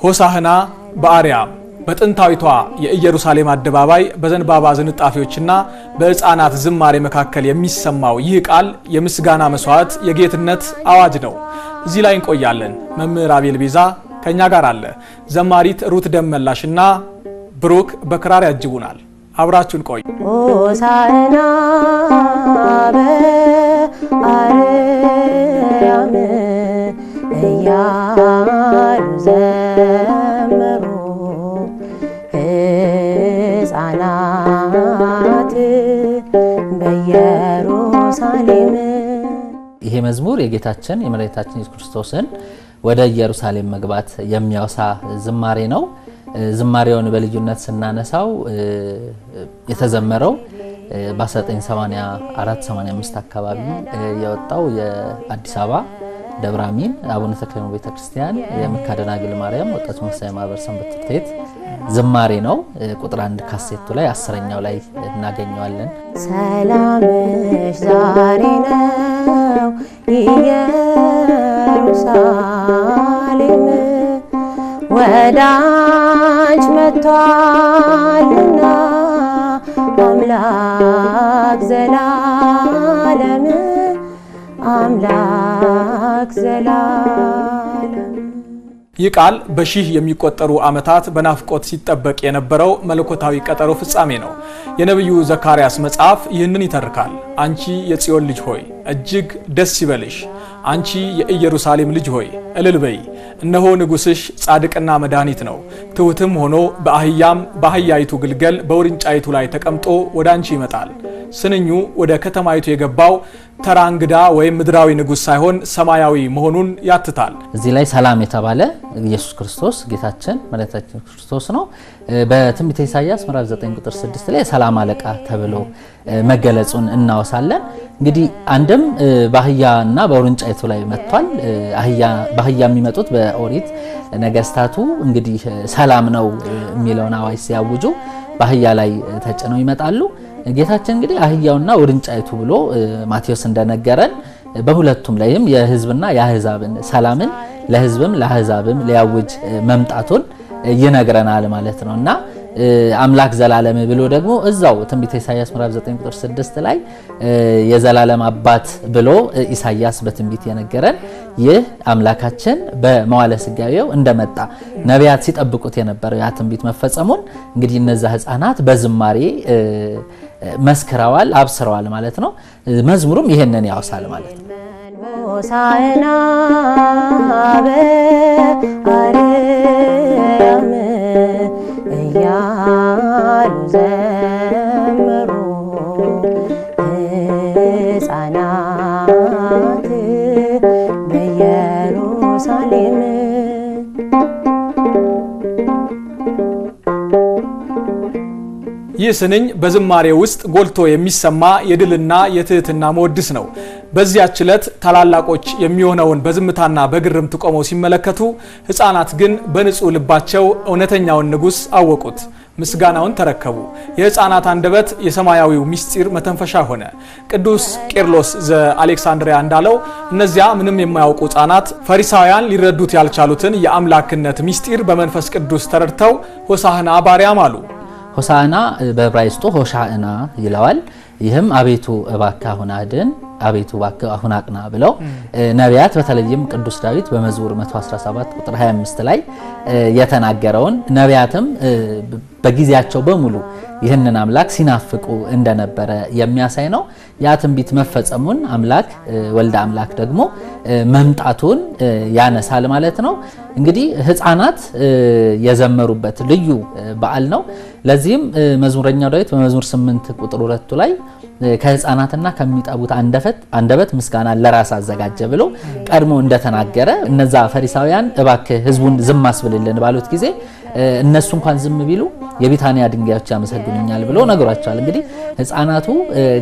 ሆሳዕና በአርያም በጥንታዊቷ የኢየሩሳሌም አደባባይ በዘንባባ ዝንጣፊዎችና በሕፃናት ዝማሬ መካከል የሚሰማው ይህ ቃል የምስጋና መስዋዕት የጌትነት አዋጅ ነው። እዚህ ላይ እንቆያለን። መምህር አቤል ቤዛ ከኛ ጋር አለ። ዘማሪት ሩት ደመላሽና ብሩክ በክራር ያጅቡናል። አብራችሁን ቆዩ። ሆሳዕና በአርያም እያሉ ዘመሩ ሕፃናት በኢየሩሳሌም። ይሄ መዝሙር የጌታችን የመድኃኒታችን ኢየሱስ ክርስቶስን ወደ ኢየሩሳሌም መግባት የሚያወሳ ዝማሬ ነው። ዝማሬውን በልዩነት ስናነሳው የተዘመረው በ1984-85 አካባቢ የወጣው የአዲስ አበባ ደብረ አሚን አቡነ ተክለ ቤተክርስቲያን የመካደናግል ማርያም ወጣት መንፈሳዊ ማህበር ሰንበት ትምህርት ቤት ዝማሬ ነው። ቁጥር 1 ካሴቱ ላይ 10ኛው ላይ እናገኘዋለን። ሰላምሽ ዛሬ ነው ኢየሩሳሌም ወዳንች መጥቷልና አምላክ ዘላለም አምላክ ዘላለም። ይህ ቃል በሺህ የሚቆጠሩ ዓመታት በናፍቆት ሲጠበቅ የነበረው መለኮታዊ ቀጠሮ ፍጻሜ ነው። የነብዩ ዘካርያስ መጽሐፍ ይህንን ይተርካል። አንቺ የጽዮን ልጅ ሆይ እጅግ ደስ ይበልሽ፣ አንቺ የኢየሩሳሌም ልጅ ሆይ እልል በይ፣ እነሆ ንጉስሽ ጻድቅና መድኃኒት ነው፣ ትሑትም ሆኖ በአህያይቱ ግልገል በውርንጫይቱ ላይ ተቀምጦ ወደ አንቺ ይመጣል። ስንኙ ወደ ከተማይቱ የገባው ተራ እንግዳ ወይም ምድራዊ ንጉስ ሳይሆን ሰማያዊ መሆኑን ያትታል። እዚህ ላይ ሰላም የተባለ ኢየሱስ ክርስቶስ ጌታችን መድኃኒታችን ክርስቶስ ነው። በትንቢተ ኢሳይያስ ምዕራፍ 9 ቁጥር 6 ላይ ሰላም አለቃ ተብሎ መገለጹን እናወሳለን። እንግዲህ አንድም በአህያና በውርንጫይቱ ላይ መጥቷል። በአህያ የሚመጡት በኦሪት ነገስታቱ እንግዲህ ሰላም ነው የሚለውን አዋጅ ሲያውጁ በአህያ ላይ ተጭነው ይመጣሉ። ጌታችን እንግዲህ አህያውና ውርንጫይቱ ብሎ ማቴዎስ እንደነገረን በሁለቱም ላይም የህዝብና የአህዛብን ሰላምን ለህዝብም ለአህዛብም ሊያውጅ መምጣቱን ይነግረናል ማለት ነውና አምላክ ዘላለም ብሎ ደግሞ እዛው ትንቢተ ኢሳይያስ ምዕራፍ 9 ቁጥር 6 ላይ የዘላለም አባት ብሎ ኢሳይያስ በትንቢት የነገረን ይህ አምላካችን በመዋዕለ ሥጋዌው እንደመጣ ነቢያት ሲጠብቁት የነበረው ያ ትንቢት መፈጸሙን እንግዲህ እነዛ ህፃናት በዝማሬ መስክረዋል፣ አብስረዋል ማለት ነው። መዝሙሩም ይሄንን ያወሳል ማለት ነው። ሆሳዕና በአርያም እያሉ ዘመሩ ሕፃናት በኢየሩሳሌም። ይህ ስንኝ በዝማሬ ውስጥ ጎልቶ የሚሰማ የድልና የትህትና መወድስ ነው። በዚያች ዕለት ታላላቆች የሚሆነውን በዝምታና በግርምት ቆመው ሲመለከቱ፣ ሕፃናት ግን በንጹህ ልባቸው እውነተኛውን ንጉስ አወቁት፣ ምስጋናውን ተረከቡ። የሕፃናት አንደበት የሰማያዊው ምስጢር መተንፈሻ ሆነ። ቅዱስ ቄርሎስ ዘአሌክሳንድሪያ እንዳለው እነዚያ ምንም የማያውቁ ሕፃናት ፈሪሳውያን ሊረዱት ያልቻሉትን የአምላክነት ምስጢር በመንፈስ ቅዱስ ተረድተው ሆሳዕና በአርያም አሉ። ሆሳዕና በዕብራይስጡ ሆሻዕና ይለዋል። ይህም አቤቱ እባክህ አሁን አድን፣ አቤቱ እባክህ አሁን አቅና ብለው ነቢያት በተለይም ቅዱስ ዳዊት በመዝሙር 117 ቁጥር 25 ላይ የተናገረውን ነቢያትም በጊዜያቸው በሙሉ ይህንን አምላክ ሲናፍቁ እንደነበረ የሚያሳይ ነው። ያ ትንቢት መፈጸሙን አምላክ ወልደ አምላክ ደግሞ መምጣቱን ያነሳል ማለት ነው። እንግዲህ ሕፃናት የዘመሩበት ልዩ በዓል ነው። ለዚህም መዝሙረኛው ዳዊት በመዝሙር 8 ቁጥር 2 ላይ ከሕፃናትና ከሚጠቡት አንደበት ምስጋና ለራስ አዘጋጀ ብሎ ቀድሞ እንደተናገረ እነዛ ፈሪሳውያን እባክህ ህዝቡን ዝም አስብልልን ባሉት ጊዜ እነሱ እንኳን ዝም ቢሉ የቢታንያ ድንጋዮች ያመሰግኑኛል ብሎ ነግሯቸዋል። እንግዲህ ሕፃናቱ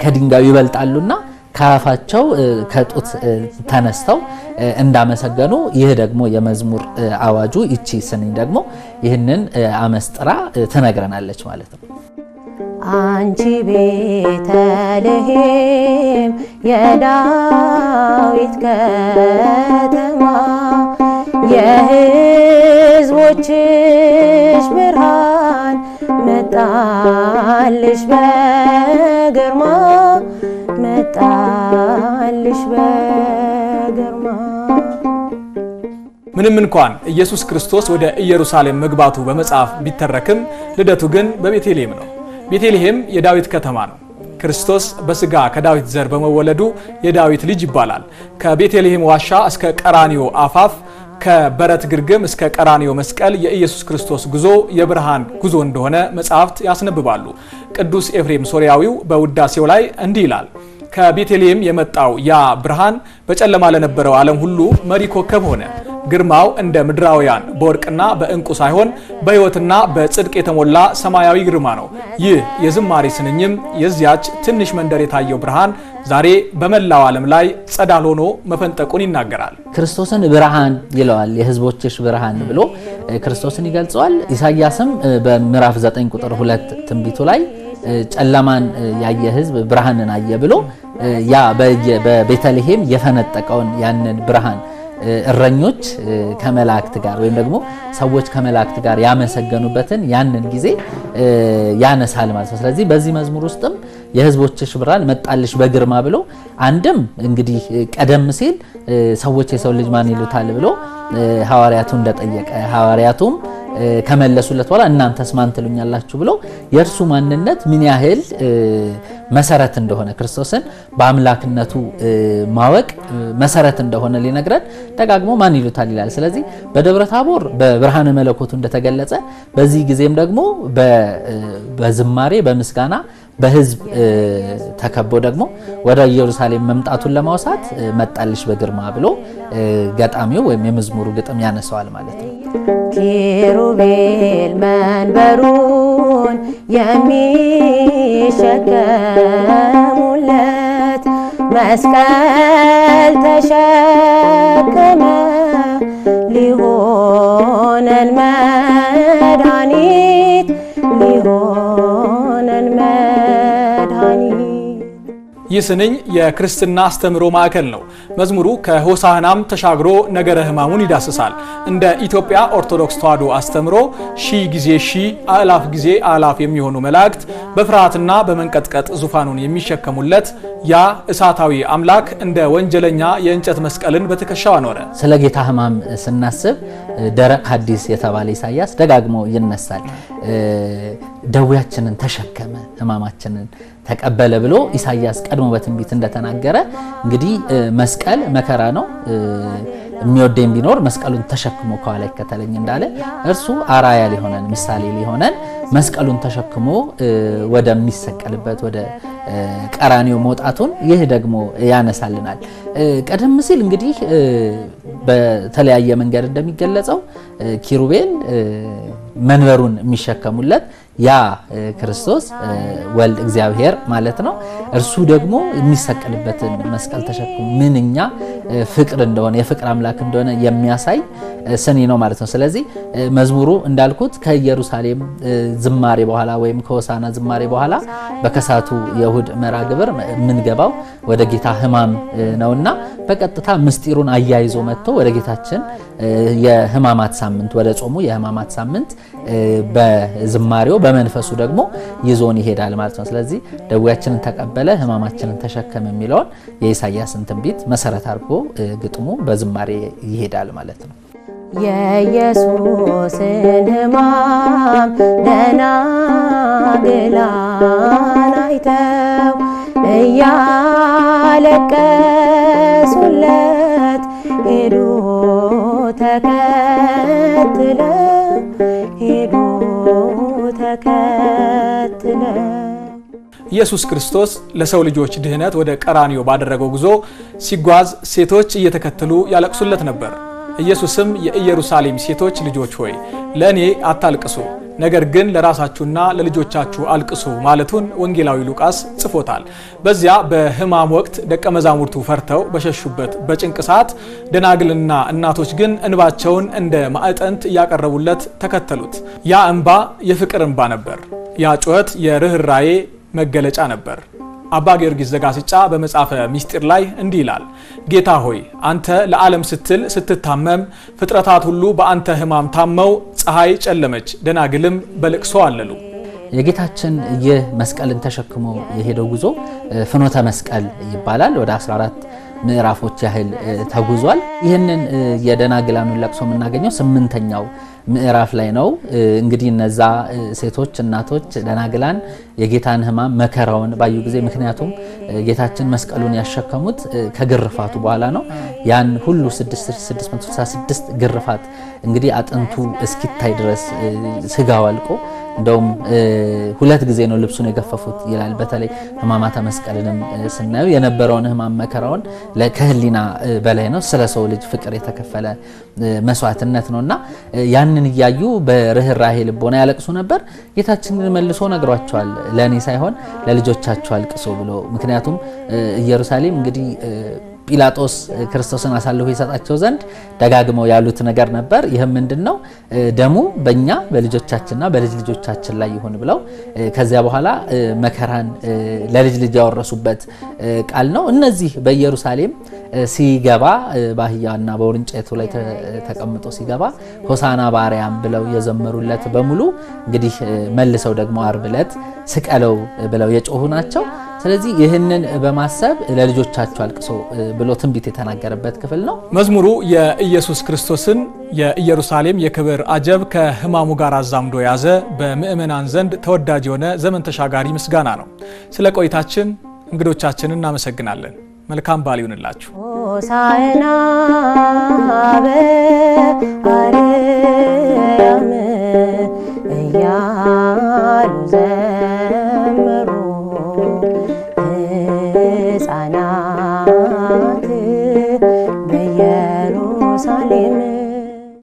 ከድንጋዩ ይበልጣሉና ካፋቸው ከጡት ተነስተው እንዳመሰገኑ ይህ ደግሞ የመዝሙር አዋጁ ይቺ ስንኝ ደግሞ ይህንን አመስጥራ ትነግረናለች ማለት ነው። አንቺ ቤተልሔም የዳዊት ከተማ የሕዝቦችሽ ብርሃን መጣልሽ በግርማ መጣልሽ በግርማ። ምንም እንኳን ኢየሱስ ክርስቶስ ወደ ኢየሩሳሌም መግባቱ በመጽሐፍ ቢተረክም ልደቱ ግን በቤተልሔም ነው። ቤተልሔም የዳዊት ከተማ ነው። ክርስቶስ በስጋ ከዳዊት ዘር በመወለዱ የዳዊት ልጅ ይባላል። ከቤተልሔም ዋሻ እስከ ቀራኒዮ አፋፍ፣ ከበረት ግርግም እስከ ቀራኒዮ መስቀል የኢየሱስ ክርስቶስ ጉዞ የብርሃን ጉዞ እንደሆነ መጽሐፍት ያስነብባሉ። ቅዱስ ኤፍሬም ሶርያዊው በውዳሴው ላይ እንዲህ ይላል። ከቤተልሔም የመጣው ያ ብርሃን በጨለማ ለነበረው ዓለም ሁሉ መሪ ኮከብ ሆነ። ግርማው እንደ ምድራውያን በወርቅና በእንቁ ሳይሆን በሕይወትና በጽድቅ የተሞላ ሰማያዊ ግርማ ነው። ይህ የዝማሬ ስንኝም የዚያች ትንሽ መንደር የታየው ብርሃን ዛሬ በመላው ዓለም ላይ ጸዳል ሆኖ መፈንጠቁን ይናገራል። ክርስቶስን ብርሃን ይለዋል። የሕዝቦችሽ ብርሃን ብሎ ክርስቶስን ይገልጸዋል። ኢሳይያስም በምዕራፍ 9 ቁጥር 2 ትንቢቱ ላይ ጨለማን ያየ ሕዝብ ብርሃንን አየ ብሎ ያ በቤተልሔም የፈነጠቀውን ያንን ብርሃን እረኞች ከመላእክት ጋር ወይም ደግሞ ሰዎች ከመላእክት ጋር ያመሰገኑበትን ያንን ጊዜ ያነሳል ማለት ነው። ስለዚህ በዚህ መዝሙር ውስጥም የሕዝቦችሽ ብርሃን መጣልሽ በግርማ ብሎ አንድም እንግዲህ ቀደም ሲል ሰዎች የሰው ልጅ ማን ይሉታል ብሎ ሐዋርያቱ እንደጠየቀ ሐዋርያቱም ከመለሱለት በኋላ እናንተስ ማን ትሉኛላችሁ ብሎ የእርሱ ማንነት ምን ያህል መሰረት እንደሆነ ክርስቶስን በአምላክነቱ ማወቅ መሰረት እንደሆነ ሊነግረን ደጋግሞ ማን ይሉታል ይላል። ስለዚህ በደብረ ታቦር በብርሃነ መለኮቱ እንደተገለጸ በዚህ ጊዜም ደግሞ በዝማሬ በምስጋና በሕዝብ ተከቦ ደግሞ ወደ ኢየሩሳሌም መምጣቱን ለማውሳት መጣልሽ በግርማ ብሎ ገጣሚው ወይም የመዝሙሩ ግጥም ያነሳዋል ማለት ነው። ኪሩቤል መንበሩን የሚሸከሙለት መስቀል ተሸከመ ሊሆነን መድኃኒት ሊሆነን መድኃኒት። ይህ ስንኝ የክርስትና አስተምሮ ማዕከል ነው። መዝሙሩ ከሆሳዕናም ተሻግሮ ነገረ ሕማሙን ይዳስሳል። እንደ ኢትዮጵያ ኦርቶዶክስ ተዋሕዶ አስተምሮ ሺህ ጊዜ ሺህ አእላፍ ጊዜ አእላፍ የሚሆኑ መላእክት በፍርሃትና በመንቀጥቀጥ ዙፋኑን የሚሸከሙለት ያ እሳታዊ አምላክ እንደ ወንጀለኛ የእንጨት መስቀልን በትከሻው አኖረ። ስለ ጌታ ሕማም ስናስብ ደረቅ ሐዲስ የተባለ ኢሳይያስ ደጋግሞ ይነሳል። ደዌያችንን ተሸከመ ሕማማችንን ተቀበለ ብሎ ኢሳይያስ ቀድሞ በትንቢት እንደተናገረ እንግዲህ መስቀል መከራ ነው። የሚወደኝ ቢኖር መስቀሉን ተሸክሞ ከኋላ ይከተለኝ እንዳለ እርሱ አራያ ሊሆነን ምሳሌ ሊሆነን መስቀሉን ተሸክሞ ወደሚሰቀልበት ወደ ቀራኒዮ መውጣቱን ይህ ደግሞ ያነሳልናል። ቀደም ሲል እንግዲህ በተለያየ መንገድ እንደሚገለጸው ኪሩቤል መንበሩን የሚሸከሙለት ያ ክርስቶስ ወልድ እግዚአብሔር ማለት ነው። እርሱ ደግሞ የሚሰቀልበትን መስቀል ተሸክሞ ምንኛ ፍቅር እንደሆነ የፍቅር አምላክ እንደሆነ የሚያሳይ ስኒ ነው ማለት ነው። ስለዚህ መዝሙሩ እንዳልኩት ከኢየሩሳሌም ዝማሬ በኋላ ወይም ከሆሳዕና ዝማሬ በኋላ በከሳቱ የእሁድ መርሐ ግብር የምንገባው ወደ ጌታ ሕማም ነውና በቀጥታ ምስጢሩን አያይዞ መጥቶ ወደ ጌታችን የሕማማት ሳምንት ወደ ጾሙ የሕማማት ሳምንት በዝማሬው በመንፈሱ ደግሞ ይዞን ይሄዳል ማለት ነው። ስለዚህ ደዌያችንን ተቀበለ ሕማማችንን ተሸከመ የሚለውን የኢሳይያስን ትንቢት መሰረት አድርጎ ግጥሙ በዝማሬ ይሄዳል ማለት ነው። የኢየሱስን ሕማም ደናግላን አይተው እያለቀሱለት ሄዱ ተከትለው ኢየሱስ ክርስቶስ ለሰው ልጆች ድህነት ወደ ቀራኒዮ ባደረገው ጉዞ ሲጓዝ ሴቶች እየተከተሉ ያለቅሱለት ነበር። ኢየሱስም የኢየሩሳሌም ሴቶች ልጆች ሆይ ለእኔ አታልቅሱ፣ ነገር ግን ለራሳችሁና ለልጆቻችሁ አልቅሱ ማለቱን ወንጌላዊ ሉቃስ ጽፎታል። በዚያ በሕማም ወቅት ደቀ መዛሙርቱ ፈርተው በሸሹበት በጭንቅ ሰዓት ደናግልና እናቶች ግን እንባቸውን እንደ ማዕጠንት እያቀረቡለት ተከተሉት። ያ እንባ የፍቅር እንባ ነበር። ያ ጩኸት የርኅራኄ መገለጫ ነበር። አባ ጊዮርጊስ ዘጋስጫ በመጽሐፈ ምስጢር ላይ እንዲህ ይላል፣ ጌታ ሆይ አንተ ለዓለም ስትል ስትታመም ፍጥረታት ሁሉ በአንተ ሕማም ታመው ፀሐይ ጨለመች፣ ደናግልም በልቅሶ አለሉ። የጌታችን ይህ መስቀልን ተሸክሞ የሄደው ጉዞ ፍኖተ መስቀል ይባላል። ወደ 14 ምዕራፎች ያህል ተጉዟል። ይህንን የደናግላኑን ለቅሶ የምናገኘው 8ኛው ምዕራፍ ላይ ነው። እንግዲህ እነዛ ሴቶች እናቶች ደናግላን የጌታን ሕማም መከራውን ባዩ ጊዜ ምክንያቱም ጌታችን መስቀሉን ያሸከሙት ከግርፋቱ በኋላ ነው። ያን ሁሉ 666 ግርፋት እንግዲህ አጥንቱ እስኪታይ ድረስ ስጋው አልቆ እንደውም 2 ጊዜ ነው ልብሱን የገፈፉት ይላል። በተለይ ሕማማተ መስቀልንም ስናየው የነበረውን ሕማም መከራውን ከህሊና በላይ ነው። ስለ ሰው ልጅ ፍቅር የተከፈለ መስዋዕትነት ነውና ያንን እያዩ በርኅራኄ ልቦና ያለቅሱ ነበር። ጌታችን መልሶ ነግሯቸዋል፣ ለእኔ ሳይሆን ለልጆቻችሁ አልቅሱ ብሎ። ምክንያቱም ኢየሩሳሌም እንግዲህ ጲላጦስ ክርስቶስን አሳልፎ ይሰጣቸው ዘንድ ደጋግመው ያሉት ነገር ነበር። ይህም ምንድነው? ደሙ በእኛ በልጆቻችንና በልጅ ልጆቻችን ላይ ይሁን ብለው ከዚያ በኋላ መከራን ለልጅ ልጅ ያወረሱበት ቃል ነው። እነዚህ በኢየሩሳሌም ሲገባ በአህያና በውርንጫይቱ ላይ ተቀምጦ ሲገባ ሆሳና በአርያም ብለው የዘመሩለት በሙሉ እንግዲህ መልሰው ደግሞ ዓርብ ዕለት ስቀለው ብለው የጮሁ ናቸው። ስለዚህ ይህንን በማሰብ ለልጆቻቸው አልቅሶ ብሎ ትንቢት የተናገረበት ክፍል ነው። መዝሙሩ የኢየሱስ ክርስቶስን የኢየሩሳሌም የክብር አጀብ ከሕማሙ ጋር አዛምዶ ያዘ በምእመናን ዘንድ ተወዳጅ የሆነ ዘመን ተሻጋሪ ምስጋና ነው። ስለ ቆይታችን እንግዶቻችንን እናመሰግናለን። መልካም በዓል ይሁንላችሁ። ሆሳዕና በአርያም እያሉ ዘመሩ ሕፃናት በኢየሩሳሌም